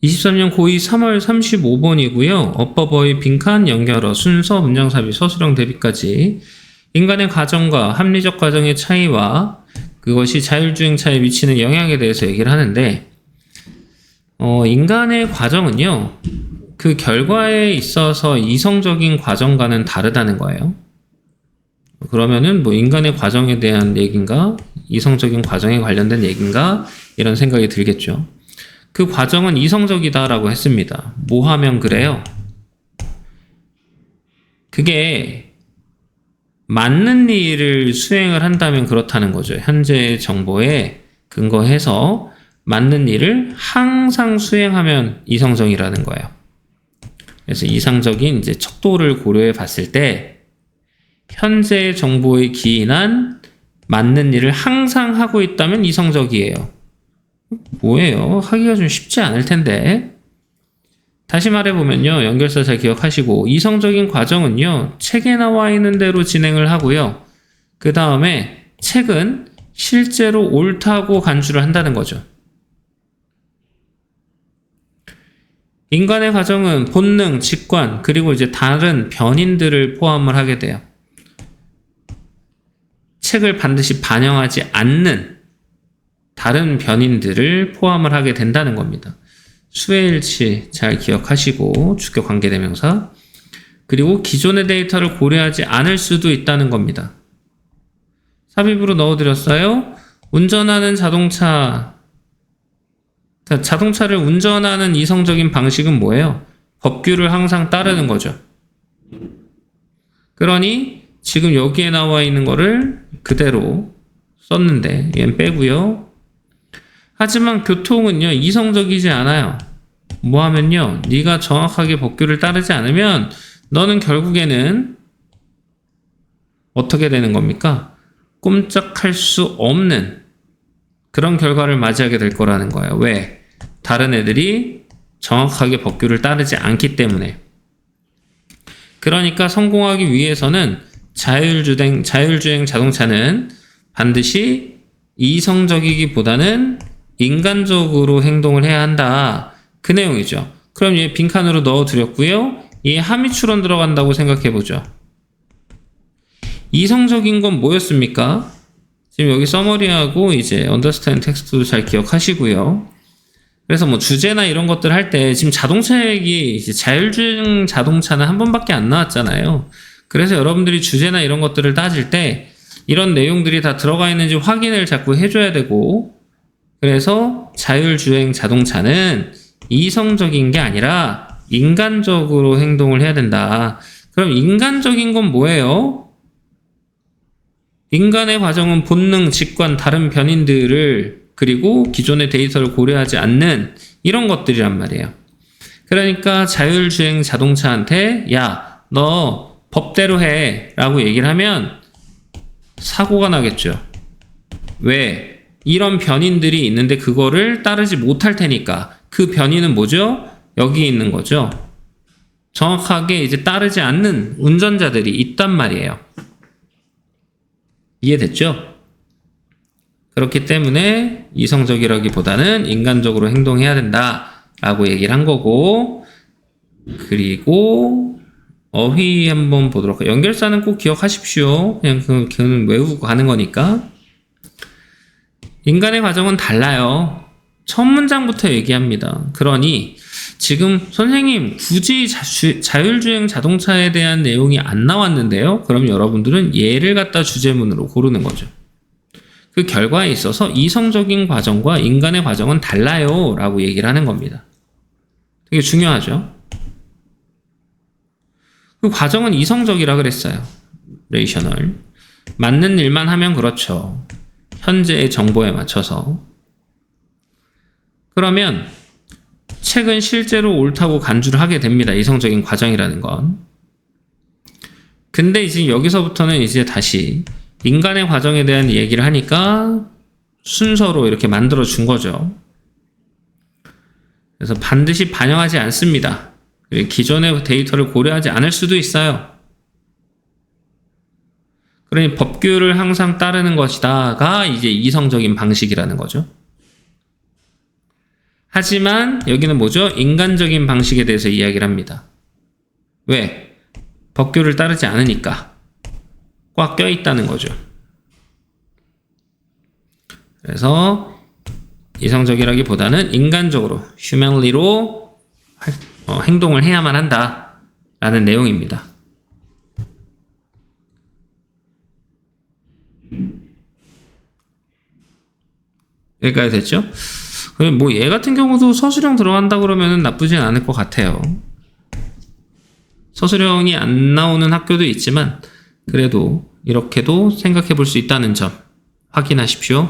23년 고2 3월 35번이고요. 어법어의 빈칸, 연결어, 순서, 문장삽입, 서술형 대비까지 인간의 과정과 합리적 과정의 차이와 그것이 자율주행차에 미치는 영향에 대해서 얘기를 하는데 인간의 과정은요. 그 결과에 있어서 이성적인 과정과는 다르다는 거예요. 그러면은 뭐 인간의 과정에 대한 얘기인가? 이성적인 과정에 관련된 얘기인가? 이런 생각이 들겠죠. 그 과정은 이성적이다라고 했습니다. 뭐 하면 그래요? 그게 맞는 일을 수행을 한다면 그렇다는 거죠. 현재 정보에 근거해서 맞는 일을 항상 수행하면 이성적이라는 거예요. 그래서 이상적인 이제 척도를 고려해 봤을 때 현재 정보에 기인한 맞는 일을 항상 하고 있다면 이성적이에요. 뭐예요? 하기가 좀 쉽지 않을 텐데. 다시 말해보면요. 연결사 잘 기억하시고 이성적인 과정은요. 책에 나와 있는 대로 진행을 하고요. 그 다음에 책은 실제로 옳다고 간주를 한다는 거죠. 인간의 과정은 본능, 직관, 그리고 이제 다른 변인들을 포함을 하게 돼요. 책을 반드시 반영하지 않는 다른 변인들을 포함을 하게 된다는 겁니다. 수혜일치 잘 기억하시고 주격 관계대명사 그리고 기존의 데이터를 고려하지 않을 수도 있다는 겁니다. 삽입으로 넣어드렸어요. 운전하는 자동차를 운전하는 이성적인 방식은 뭐예요? 법규를 항상 따르는 거죠. 그러니 지금 여기에 나와 있는 거를 그대로 썼는데 얘는 빼고요. 하지만 교통은요 이성적이지 않아요. 뭐 하면요 네가 정확하게 법규를 따르지 않으면 너는 결국에는 어떻게 되는 겁니까? 꼼짝할 수 없는 그런 결과를 맞이하게 될 거라는 거예요. 왜? 다른 애들이 정확하게 법규를 따르지 않기 때문에. 그러니까 성공하기 위해서는 자율주행 자동차는 반드시 이성적이기보다는 인간적으로 행동을 해야 한다. 그 내용이죠. 그럼 얘 빈칸으로 넣어드렸고요. 얘 함의추론 들어간다고 생각해보죠. 이성적인 건 뭐였습니까? 지금 여기 서머리하고 이제 understand 텍스트도 잘 기억하시고요. 그래서 뭐 주제나 이런 것들 할 때 지금 자동차 얘기 이제 자율주행 자동차는 한 번밖에 안 나왔잖아요. 그래서 여러분들이 주제나 이런 것들을 따질 때 이런 내용들이 다 들어가 있는지 확인을 자꾸 해줘야 되고 그래서 자율주행 자동차는 이성적인 게 아니라 인간적으로 행동을 해야 된다. 그럼 인간적인 건 뭐예요? 인간의 과정은 본능, 직관, 다른 변인들을 그리고 기존의 데이터를 고려하지 않는 이런 것들이란 말이에요. 그러니까 자율주행 자동차한테 야, 너 법대로 해 라고 얘기를 하면 사고가 나겠죠. 왜? 이런 변인들이 있는데 그거를 따르지 못할 테니까 그 변인은 뭐죠? 여기 있는 거죠. 정확하게 이제 따르지 않는 운전자들이 있단 말이에요. 이해됐죠? 그렇기 때문에 이성적이라기보다는 인간적으로 행동해야 된다라고 얘기를 한 거고 그리고 어휘 한번 보도록 할게요. 연결사는 꼭 기억하십시오. 그냥 그건 외우고 가는 거니까. 인간의 과정은 달라요. 첫 문장부터 얘기합니다. 그러니 지금 선생님 굳이 자율주행 자동차에 대한 내용이 안 나왔는데요. 그럼 여러분들은 얘를 갖다 주제문으로 고르는 거죠. 그 결과에 있어서 이성적인 과정과 인간의 과정은 달라요 라고 얘기를 하는 겁니다. 되게 중요하죠. 그 과정은 이성적이라 그랬어요. 레이셔널. 맞는 일만 하면 그렇죠. 현재의 정보에 맞춰서. 그러면 책은 실제로 옳다고 간주를 하게 됩니다. 이성적인 과정이라는 건. 근데 이제 여기서부터는 이제 다시 인간의 과정에 대한 얘기를 하니까 순서로 이렇게 만들어 준 거죠. 그래서 반드시 반영하지 않습니다. 기존의 데이터를 고려하지 않을 수도 있어요. 그러니 법규를 항상 따르는 것이다가 이제 이성적인 방식이라는 거죠. 하지만 여기는 뭐죠? 인간적인 방식에 대해서 이야기를 합니다. 왜? 법규를 따르지 않으니까 꽉 껴있다는 거죠. 그래서 이성적이라기보다는 인간적으로 humanly로 행동을 해야만 한다라는 내용입니다. 여기까지 됐죠? 뭐 얘 같은 경우도 서술형 들어간다 그러면 나쁘진 않을 것 같아요. 서술형이 안 나오는 학교도 있지만 그래도 이렇게도 생각해 볼 수 있다는 점 확인하십시오.